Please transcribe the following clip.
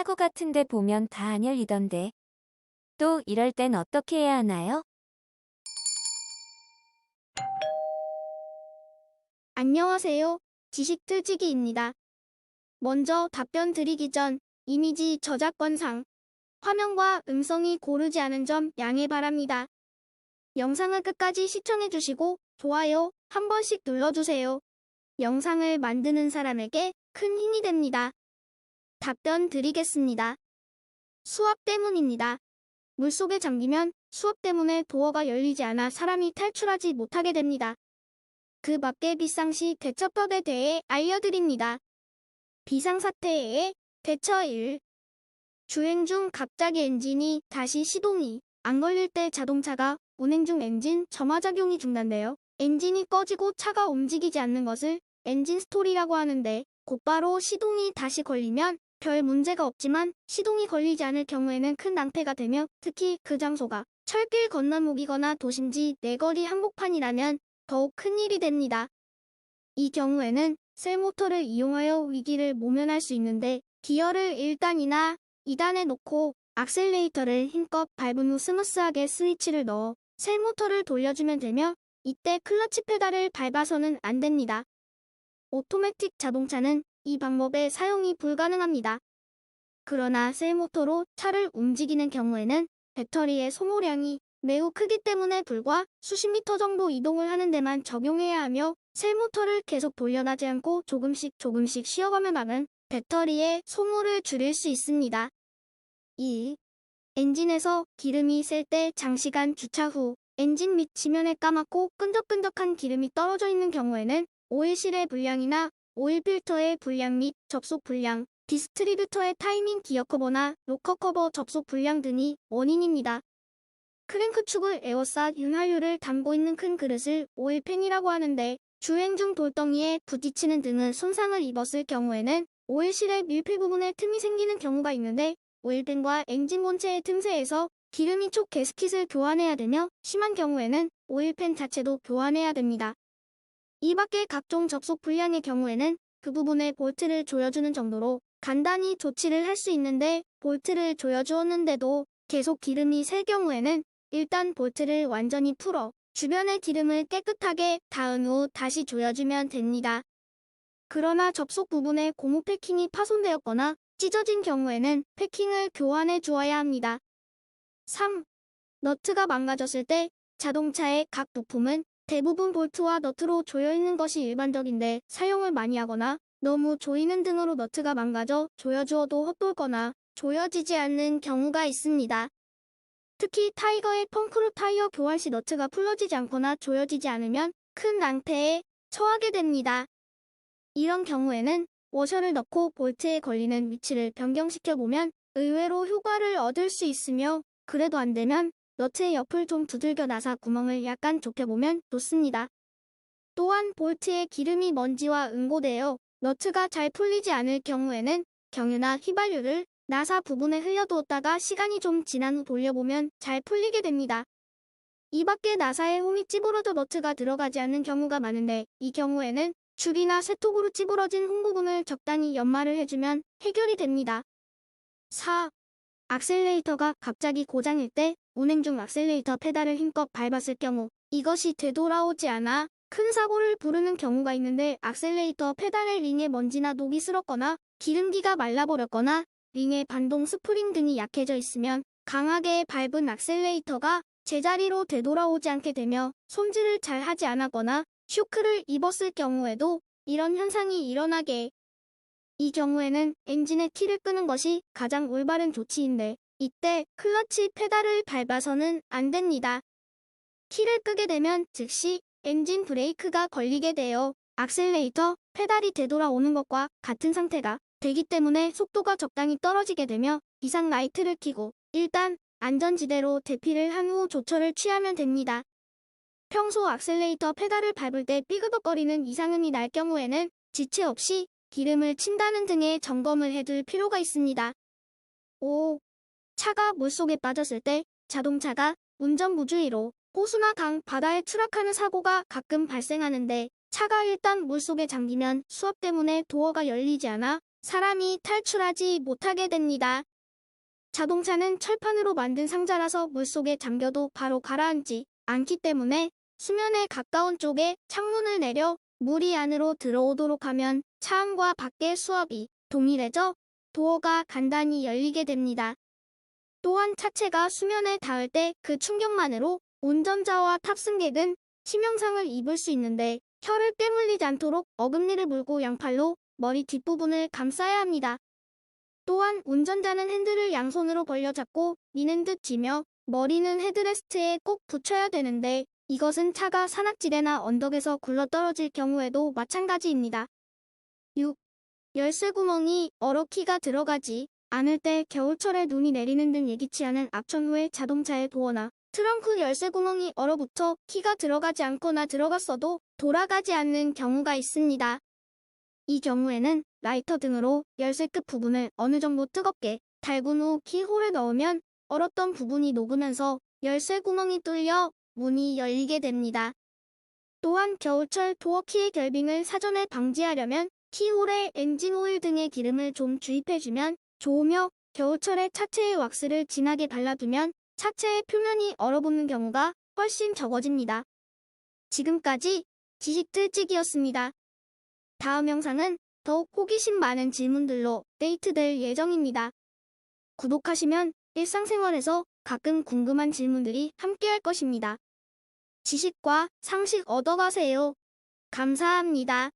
차고 같은데 보면 다 안 열리던데. 또 이럴 땐 어떻게 해야 하나요? 안녕하세요. 지식틀지기입니다. 먼저 답변 드리기 전 이미지 저작권상 화면과 음성이 고르지 않은 점 양해 바랍니다. 영상을 끝까지 시청해주시고 좋아요 한 번씩 눌러주세요. 영상을 만드는 사람에게 큰 힘이 됩니다. 답변 드리겠습니다. 수압 때문입니다. 물속에 잠기면 수압 때문에 도어가 열리지 않아 사람이 탈출하지 못하게 됩니다. 그 밖에 비상시 대처법에 대해 알려드립니다. 비상사태의 대처 1. 주행 중 갑자기 엔진이 다시 시동이 안 걸릴 때 자동차가 운행 중 엔진 점화작용이 중단되어 엔진이 꺼지고 차가 움직이지 않는 것을 엔진 스톨이라고 하는데 곧바로 시동이 다시 걸리면 별 문제가 없지만 시동이 걸리지 않을 경우에는 큰 낭패가 되며 특히 그 장소가 철길 건너목이거나 도심지 내거리 한복판이라면 더욱 큰일이 됩니다. 이 경우에는 셀모터를 이용하여 위기를 모면할 수 있는데 기어를 1단이나 2단에 놓고 악셀레이터를 힘껏 밟은 후 스무스하게 스위치를 넣어 셀모터를 돌려주면 되며 이때 클러치 페달을 밟아서는 안 됩니다. 오토매틱 자동차는 이 방법에 사용이 불가능합니다. 그러나 셀모터로 차를 움직이는 경우에는 배터리의 소모량이 매우 크기 때문에 불과 수십 미터 정도 이동을 하는 데만 적용해야 하며 셀모터를 계속 돌려나지 않고 조금씩 쉬어가며 막은 배터리의 소모를 줄일 수 있습니다. 2. 엔진에서 기름이 셀 때 장시간 주차 후 엔진 밑 지면에 까맣고 끈적끈적한 기름이 떨어져 있는 경우에는 오일실의 불량이나 오일 필터의 불량 및 접속 불량, 디스트리뷰터의 타이밍 기어 커버나 로커 커버 접속 불량 등이 원인입니다. 크랭크 축을 에워싸 윤활유를 담고 있는 큰 그릇을 오일팬이라고 하는데 주행 중 돌덩이에 부딪히는 등의 손상을 입었을 경우에는 오일실의 밀폐 부분에 틈이 생기는 경우가 있는데 오일팬과 엔진 본체의 틈새에서 기름이 촉 가스킷을 교환해야 되며 심한 경우에는 오일팬 자체도 교환해야 됩니다. 이 밖에 각종 접속 불량의 경우에는 그 부분에 볼트를 조여주는 정도로 간단히 조치를 할 수 있는데 볼트를 조여주었는데도 계속 기름이 셀 경우에는 일단 볼트를 완전히 풀어 주변의 기름을 깨끗하게 닿은 후 다시 조여주면 됩니다. 그러나 접속 부분에 고무 패킹이 파손되었거나 찢어진 경우에는 패킹을 교환해 주어야 합니다. 3. 너트가 망가졌을 때 자동차의 각 부품은 대부분 볼트와 너트로 조여있는 것이 일반적인데 사용을 많이 하거나 너무 조이는 등으로 너트가 망가져 조여주어도 헛돌거나 조여지지 않는 경우가 있습니다. 특히 타이거의 펑크루 타이어 교환 시 너트가 풀어지지 않거나 조여지지 않으면 큰 낭패에 처하게 됩니다. 이런 경우에는 워셔를 넣고 볼트에 걸리는 위치를 변경시켜보면 의외로 효과를 얻을 수 있으며 그래도 안 되면 너트의 옆을 좀 두들겨 놔서 구멍을 약간 좁혀보면 좋습니다. 또한 볼트에 기름이 먼지와 응고되어 너트가 잘 풀리지 않을 경우에는 경유나 휘발유를 나사 부분에 흘려두었다가 시간이 좀 지난 후 돌려보면 잘 풀리게 됩니다. 이 밖에 나사에 홈이 찌부러져 너트가 들어가지 않는 경우가 많은데 이 경우에는 줄이나 쇠톱으로 찌부러진 홈 부분을 적당히 연마를 해주면 해결이 됩니다. 4. 악셀레이터가 갑자기 고장일 때 운행 중 악셀레이터 페달을 힘껏 밟았을 경우 이것이 되돌아오지 않아 큰 사고를 부르는 경우가 있는데 악셀레이터 페달의 링에 먼지나 녹이 슬었거나 기름기가 말라버렸거나 링의 반동 스프링 등이 약해져 있으면 강하게 밟은 악셀레이터가 제자리로 되돌아오지 않게 되며 손질을 잘 하지 않았거나 쇼크를 입었을 경우에도 이런 현상이 일어나게 이 경우에는 엔진의 키를 끄는 것이 가장 올바른 조치인데 이때 클러치 페달을 밟아서는 안 됩니다. 키를 끄게 되면 즉시 엔진 브레이크가 걸리게 되어 악셀레이터 페달이 되돌아오는 것과 같은 상태가 되기 때문에 속도가 적당히 떨어지게 되며 비상 라이트를 켜고 일단 안전지대로 대피를 한 후 조처를 취하면 됩니다. 평소 악셀레이터 페달을 밟을 때 삐그덕거리는 이상음이 날 경우에는 지체 없이 기름을 친다는 등의 점검을 해둘 필요가 있습니다. 5. 차가 물속에 빠졌을 때 자동차가 운전 무주의로 호수나 강, 바다에 추락하는 사고가 가끔 발생하는데 차가 일단 물속에 잠기면 수압 때문에 도어가 열리지 않아 사람이 탈출하지 못하게 됩니다. 자동차는 철판으로 만든 상자라서 물속에 잠겨도 바로 가라앉지 않기 때문에 수면에 가까운 쪽에 창문을 내려 물이 안으로 들어오도록 하면 차 안과 밖의 수압이 동일해져 도어가 간단히 열리게 됩니다. 또한 차체가 수면에 닿을 때 그 충격만으로 운전자와 탑승객은 치명상을 입을 수 있는데 혀를 깨물리지 않도록 어금니를 물고 양팔로 머리 뒷부분을 감싸야 합니다. 또한 운전자는 핸들을 양손으로 벌려 잡고 미는 듯 쥐며 머리는 헤드레스트에 꼭 붙여야 되는데 이것은 차가 산악지대나 언덕에서 굴러떨어질 경우에도 마찬가지입니다. 6. 열쇠 구멍이 얼어 키가 들어가지 않을 때 겨울철에 눈이 내리는 등 예기치 않은 악천 후에 자동차의 도어나 트렁크 열쇠 구멍이 얼어붙어 키가 들어가지 않거나 들어갔어도 돌아가지 않는 경우가 있습니다. 이 경우에는 라이터 등으로 열쇠 끝 부분을 어느 정도 뜨겁게 달군 후 키홀에 넣으면 얼었던 부분이 녹으면서 열쇠 구멍이 뚫려 문이 열리게 됩니다. 또한 겨울철 도어키의 결빙을 사전에 방지하려면 키홀에 엔진 오일 등의 기름을 좀 주입해주면 좋으며 겨울철에 차체에 왁스를 진하게 발라두면 차체의 표면이 얼어붙는 경우가 훨씬 적어집니다. 지금까지 지식들찍이었습니다. 다음 영상은 더욱 호기심 많은 질문들로 업데이트될 예정입니다. 구독하시면 일상생활에서 가끔 궁금한 질문들이 함께할 것입니다. 지식과 상식 얻어가세요. 감사합니다.